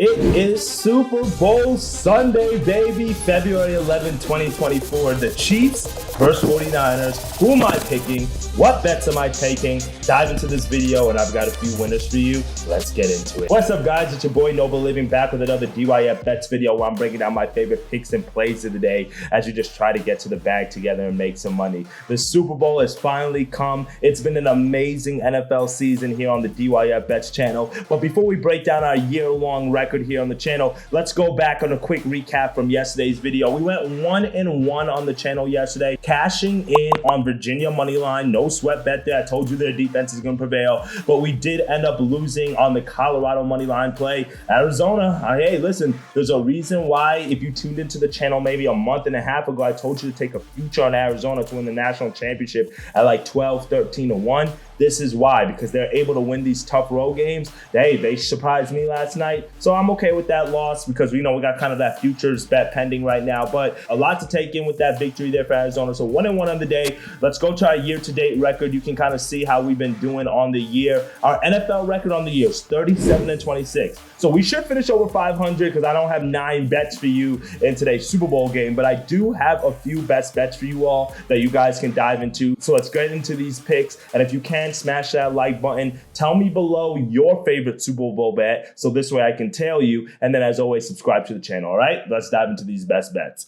It is Super Bowl Sunday, baby. February 11, 2024. The Chiefs versus 49ers. Who am I picking? What bets am I taking? Dive into this video, and I've got a few winners for you. Let's get into it. What's up, guys? It's your boy Noble Living back with another DYF Bets video where I'm breaking down my favorite picks and plays of the day as you just try to get to the bag together and make some money. The Super Bowl has finally come. It's been an amazing NFL season here on the DYF Bets channel. But before we break down our year-long record here on the channel, let's go back on a quick recap from yesterday's video. We went 1-1 on the channel yesterday, cashing in on Virginia money line. No sweat bet there. I told you their defense is going to prevail, but we did end up losing on the Colorado money line play. Arizona, hey, listen, there's a reason why if you tuned into the channel maybe a month and a half ago, I told you to take a future on Arizona to win the national championship at like 12, 13-1. This is why, because they're able to win these tough road games. They surprised me last night. So I'm okay with that loss because we know we got kind of that futures bet pending right now, but a lot to take in with that victory there for Arizona. So 1-1 on the day. Let's go to our year-to-date record. You can kind of see how we've been doing on the year. Our NFL record on the year is 37-26. So we should finish over 500 because I don't have 9 bets for you in today's Super Bowl game, but I do have a few best bets for you all that you guys can dive into. So let's get into these picks. And if you can, smash that like button. Tell me below your favorite Super Bowl bet, so this way I can tell you. And then, as always, subscribe to the channel. All right, let's dive into these best bets.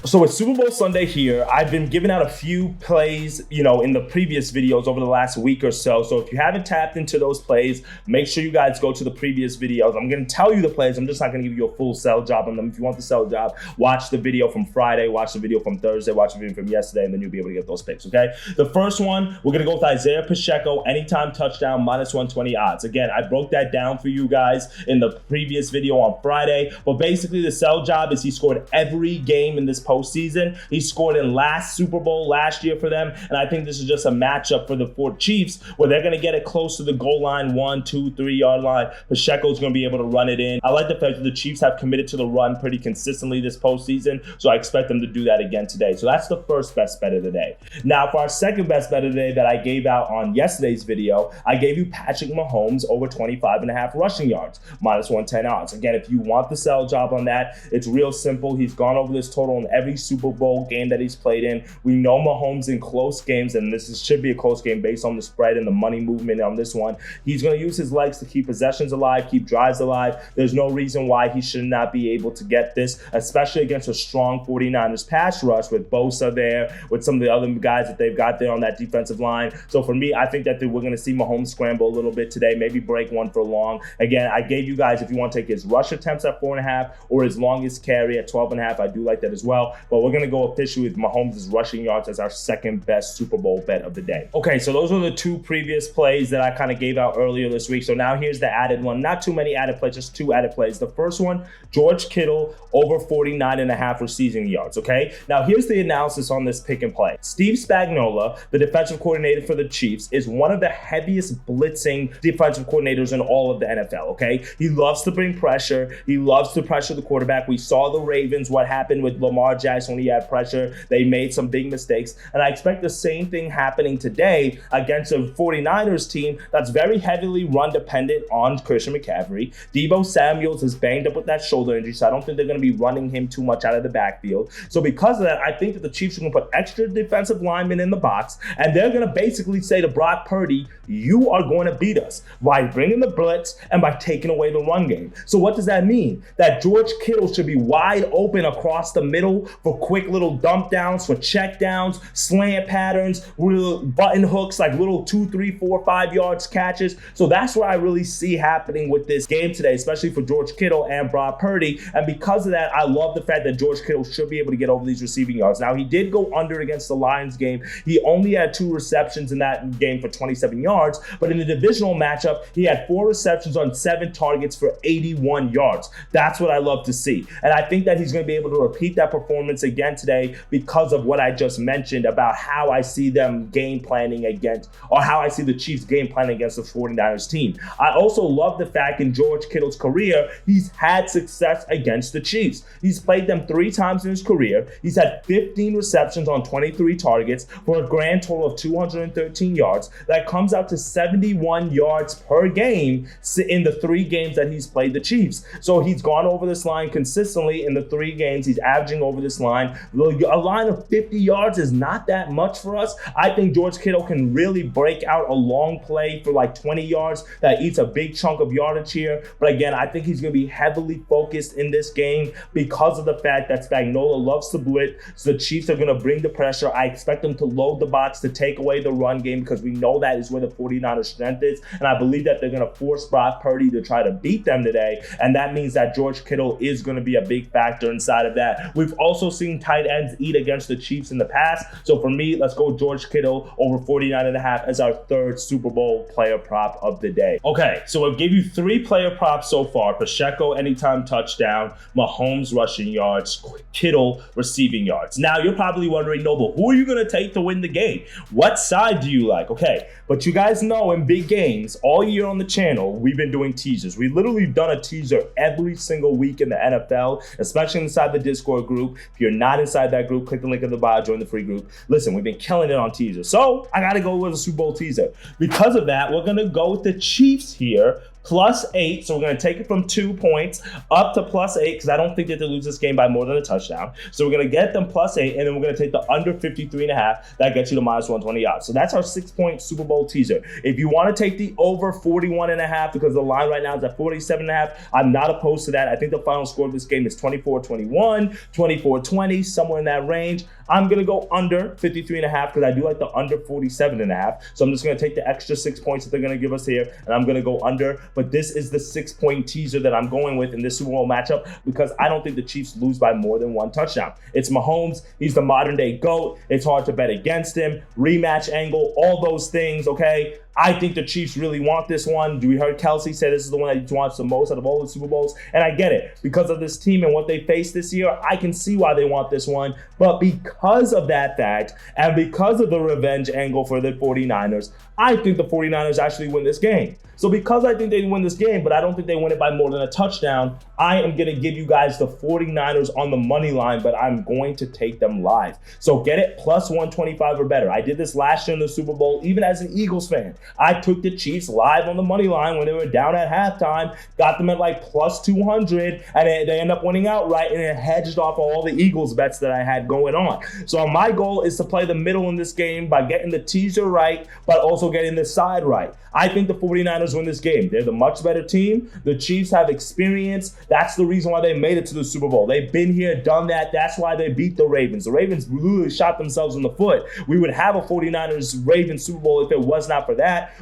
So it's Super Bowl Sunday here. I've been giving out a few plays, in the previous videos over the last week or so. So if you haven't tapped into those plays, make sure you guys go to the previous videos. I'm going to tell you the plays. I'm just not going to give you a full sell job on them. If you want the sell job, watch the video from Friday, watch the video from Thursday, watch the video from yesterday, and then you'll be able to get those picks, okay? The first one, we're going to go with Isaiah Pacheco, anytime touchdown, -120 odds. Again, I broke that down for you guys in the previous video on Friday. But basically, the sell job is he scored every game in this postseason. He scored in last Super Bowl last year for them, and I think this is just a matchup for the Chiefs where they're going to get it close to the goal line, 1, 2, 3 yard line. Pacheco's going to be able to run it in. I like the fact that the Chiefs have committed to the run pretty consistently this postseason, so I expect them to do that again today. So that's the first best bet of the day. Now, for our second best bet of the day that I gave out on yesterday's video, I gave you Patrick Mahomes over 25.5 rushing yards, -110 odds. Again, if you want the sell job on that, it's real simple. He's gone over this total in every Super Bowl game that he's played in. We know Mahomes in close games, and should be a close game based on the spread and the money movement on this one. He's going to use his legs to keep possessions alive, keep drives alive. There's no reason why he should not be able to get this, especially against a strong 49ers pass rush with Bosa there, with some of the other guys that they've got there on that defensive line. So for me, I think that we're going to see Mahomes scramble a little bit today, maybe break one for long. Again, I gave you guys, if you want to take his rush attempts at 4.5 or his longest carry at 12.5, I do like that as well. But we're going to go officially with Mahomes' rushing yards as our second best Super Bowl bet of the day. Okay, so those are the two previous plays that I kind of gave out earlier this week. So now here's the added one. Not too many added plays, just 2 added plays. The first one, George Kittle over 49.5 receiving yards, okay? Now here's the analysis on this pick and play. Steve Spagnuolo, the defensive coordinator for the Chiefs, is one of the heaviest blitzing defensive coordinators in all of the NFL, okay? He loves to bring pressure. He loves to pressure the quarterback. We saw the Ravens, what happened with Lamar Jackson when he had pressure. They made some big mistakes, and I expect the same thing happening today against a 49ers team that's very heavily run dependent on Christian McCaffrey. Deebo Samuels is banged up with that shoulder injury, so I don't think they're going to be running him too much out of the backfield. So because of that, I think that the Chiefs are going to put extra defensive linemen in the box, and they're going to basically say to Brock Purdy, you are going to beat us by bringing the blitz and by taking away the run game. So what does that mean? That George Kittle should be wide open across the middle for quick little dump downs, for check downs, slant patterns, little button hooks, like little 2, 3, 4, 5 yards catches. So that's what I really see happening with this game today, especially for George Kittle and Brock Purdy. And because of that, I love the fact that George Kittle should be able to get over these receiving yards. Now, he did go under against the Lions game. He only had 2 receptions in that game for 27 yards, but in the divisional matchup, he had 4 receptions on 7 targets for 81 yards. That's what I love to see. And I think that he's going to be able to repeat that performance performance again today because of what I just mentioned about how I see them game planning against, or how I see the Chiefs game planning against the 49ers team. I also love the fact in George Kittle's career, he's had success against the Chiefs. He's played them 3 times in his career. He's had 15 receptions on 23 targets for a grand total of 213 yards. That comes out to 71 yards per game in the 3 games that he's played the Chiefs. So he's gone over this line consistently in the 3 games. He's averaging over this line. A line of 50 yards is not that much for us. I think George Kittle can really break out a long play for like 20 yards that eats a big chunk of yardage here. But again, I think he's going to be heavily focused in this game because of the fact that Spagnuolo loves to blitz. So the Chiefs are going to bring the pressure. I expect them to load the box to take away the run game because we know that is where the 49ers' strength is. And I believe that they're going to force Brock Purdy to try to beat them today. And that means that George Kittle is going to be a big factor inside of that. We've also seen tight ends eat against the Chiefs in the past. So for me, let's go George Kittle over 49.5 as our 3rd Super Bowl player prop of the day. Okay, so I've gave you 3 player props so far. Pacheco anytime touchdown, Mahomes rushing yards, Kittle receiving yards. Now you're probably wondering, Noble, who are you going to take to win the game? What side do you like? Okay, but you guys know in big games, all year on the channel, we've been doing teasers. We've literally done a teaser every single week in the NFL, especially inside the Discord group. If you're not inside that group, click the link in the bio, join the free group. Listen, we've been killing it on teasers. So I got to go with a Super Bowl teaser. Because of that, we're going to go with the Chiefs here. +8, so we're going to take it from 2 points up to +8 because I don't think that they lose this game by more than a touchdown. So we're going to get them +8, and then we're going to take the under 53.5. That gets you to -120 yards. So that's our 6-point Super Bowl teaser. If you want to take the over 41.5 because the line right now is at 47.5, I'm not opposed to that. I think the final score of this game is 24-21, 24-20, somewhere in that range. I'm going to go under 53.5 because I do like the under 47.5. So I'm just going to take the extra 6 points that they're going to give us here, and I'm going to go under. But this is the 6-point teaser that I'm going with in this Super Bowl matchup because I don't think the Chiefs lose by more than 1 touchdown. It's Mahomes. He's the modern day GOAT. It's hard to bet against him. Rematch angle, all those things, okay? I think the Chiefs really want this one. We heard Kelsey say this is the one that he wants the most out of all the Super Bowls. And I get it. Because of this team and what they faced this year, I can see why they want this one. But because of that fact, and because of the revenge angle for the 49ers, I think the 49ers actually win this game. So because I think they win this game, but I don't think they win it by more than a touchdown, I am going to give you guys the 49ers on the money line, but I'm going to take them live. So get it +125 or better. I did this last year in the Super Bowl, even as an Eagles fan. I took the Chiefs live on the money line when they were down at halftime, got them at like +200, and they end up winning outright, and it hedged off all the Eagles bets that I had going on. So my goal is to play the middle in this game by getting the teaser right, but also getting the side right. I think the 49ers win this game. They're the much better team. The Chiefs have experience. That's the reason why they made it to the Super Bowl. They've been here, done that. That's why they beat the Ravens. The Ravens literally shot themselves in the foot. We would have a 49ers-Ravens Super Bowl if it was not for that.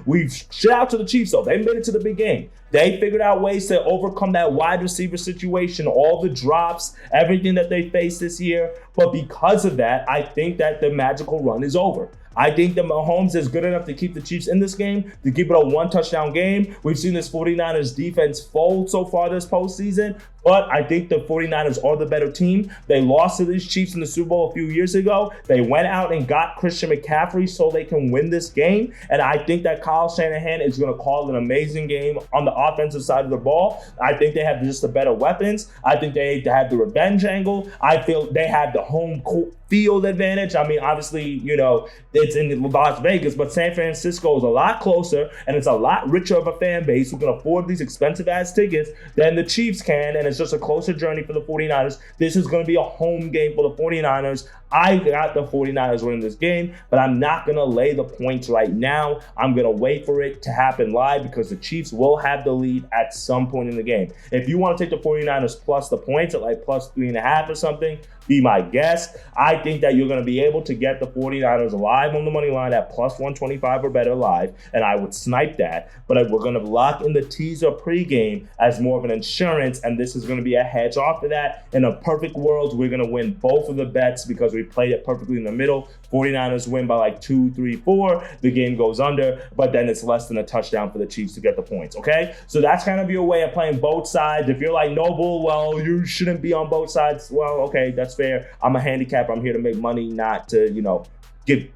Shout out to the Chiefs, though. They made it to the big game. They figured out ways to overcome that wide receiver situation, all the drops, everything that they faced this year. But because of that, I think that the magical run is over. I think that Mahomes is good enough to keep the Chiefs in this game, to keep it a 1-touchdown game. We've seen this 49ers defense fold so far this postseason, but I think the 49ers are the better team. They lost to these Chiefs in the Super Bowl a few years ago. They went out and got Christian McCaffrey so they can win this game, and I think that Kyle Shanahan is going to call an amazing game on the offensive side of the ball. I think they have just the better weapons. I think they have the revenge angle. I feel they have the home court field advantage. I mean, obviously, you know, it's in Las Vegas, but San Francisco is a lot closer, and it's a lot richer of a fan base who can afford these expensive-ass tickets than the Chiefs can, and it's just a closer journey for the 49ers. This is going to be a home game for the 49ers. I got the 49ers winning this game, but I'm not going to lay the points right now. I'm going to wait for it to happen live because the Chiefs will have the lead at some point in the game. If you want to take the 49ers plus the points at like +3.5 or something, be my guest. I think that you're going to be able to get the 49ers live on the money line at +125 or better live, and I would snipe that. But we're going to lock in the teaser pregame as more of an insurance, and this is going to be a hedge off of that. In a perfect world, we're going to win both of the bets because we played it perfectly in the middle. 49ers win by like 2, 3, 4. The game goes under, but then it's less than a touchdown for the Chiefs to get the points, okay? So that's kind of your way of playing both sides. If you're like, Noble, well, you shouldn't be on both sides. Well, okay, that's fair. fair. I'm a handicapper. I'm here to make money, not to,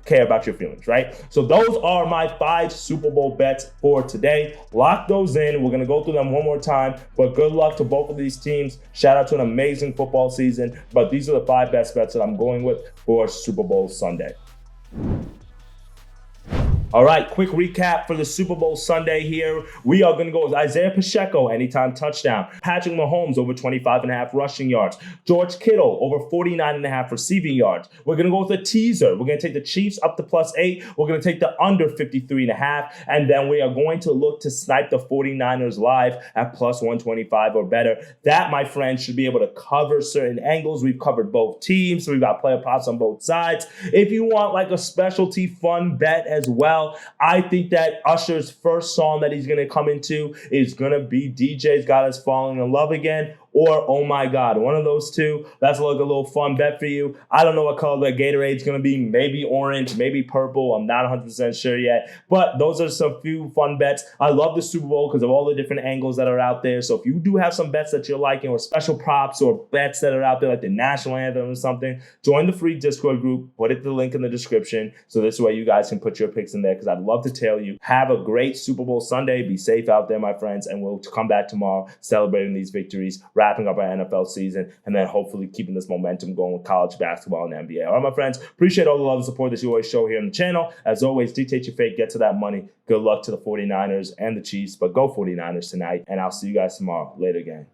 care about your feelings, right? So those are my 5 Super Bowl bets for today. Lock those in. We're going to go through them one more time, but good luck to both of these teams. Shout out to an amazing football season, but these are the 5 best bets that I'm going with for Super Bowl Sunday. All right, quick recap for the Super Bowl Sunday here. We are going to go with Isaiah Pacheco, anytime touchdown. Patrick Mahomes, over 25.5 rushing yards. George Kittle, over 49.5 receiving yards. We're going to go with a teaser. We're going to take the Chiefs up to +8. We're going to take the under 53.5. And then we are going to look to snipe the 49ers live at +125 or better. That, my friends, should be able to cover certain angles. We've covered both teams, so we've got player props on both sides. If you want like a specialty fun bet as well, I think that Usher's first song that he's going to come into is going to be DJ's Got Us Falling in Love Again, or Oh My God. One of those two. That's like a little fun bet for you. I don't know what color that Gatorade's going to be. Maybe orange, maybe purple. I'm not 100% sure yet. But those are some few fun bets. I love the Super Bowl because of all the different angles that are out there. So if you do have some bets that you're liking, or special props or bets that are out there like the national anthem or something, join the free Discord group. Put the link in the description. So this way you guys can put your picks in there, because I'd love to tell you. Have a great Super Bowl Sunday. Be safe out there, my friends. And we'll come back tomorrow celebrating these victories, wrapping up our NFL season, and then hopefully keeping this momentum going with college basketball and NBA. All right, my friends, appreciate all the love and support that you always show here on the channel. As always, dictate your fate, get to that money. Good luck to the 49ers and the Chiefs, but go 49ers tonight, and I'll see you guys tomorrow. Later, gang.